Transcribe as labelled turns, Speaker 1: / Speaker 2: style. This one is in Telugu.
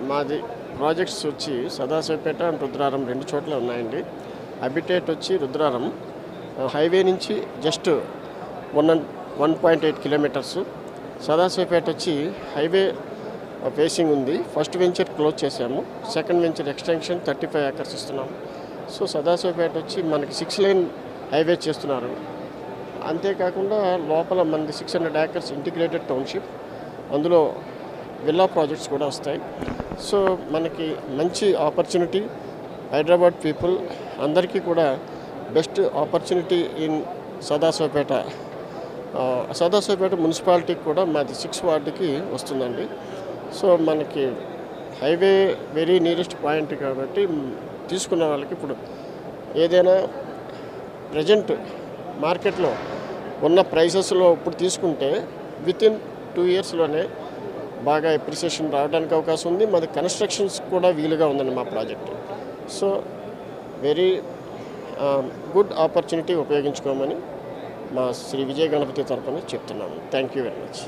Speaker 1: మాది ప్రాజెక్ట్స్ వచ్చి సదాశివపేట అండ్ రుద్రారం 2 చోట్ల ఉన్నాయండి. అబిటేట్ వచ్చి రుద్రారం హైవే నుంచి జస్ట్ 1.8 కిలోమీటర్స్. సదాశివపేట వచ్చి హైవే ఫేసింగ్ ఉంది. ఫస్ట్ వెంచర్ క్లోజ్ చేసాము. సెకండ్ వెంచర్ ఎక్స్టెన్షన్ 35 ఏకర్స్ ఇస్తున్నాము. సో సదాశివపేట వచ్చి మనకి 6 లైన్ హైవే చేస్తున్నారు. అంతేకాకుండా లోపల మనది 600 ఏకర్స్ ఇంటిగ్రేటెడ్ టౌన్షిప్, అందులో విల్లా ప్రాజెక్ట్స్ కూడా వస్తాయి. సో మనకి మంచి ఆపర్చునిటీ. హైదరాబాద్ పీపుల్ అందరికీ కూడా best opportunity in Sadashivpet. Sadashivpet మున్సిపాలిటీకి కూడా మాది 6 వార్డుకి వస్తుందండి. సో మనకి హైవే వెరీ నియరెస్ట్ పాయింట్ కాబట్టి తీసుకున్న వాళ్ళకి ఇప్పుడు ఏదైనా ప్రజెంట్ మార్కెట్లో ఉన్న ప్రైసెస్లో ఇప్పుడు తీసుకుంటే వితిన్ 2 ఇయర్స్లోనే బాగా ఎప్రిసియేషన్ రావడానికి అవకాశం ఉంది. మాది కన్స్ట్రక్షన్స్ కూడా వీలుగా ఉందండి మా project. So very good opportunity ఉపయోగించుకోమని మా శ్రీ విజయ గణపతి తరఫున చెప్తున్నాము. Thank you very much.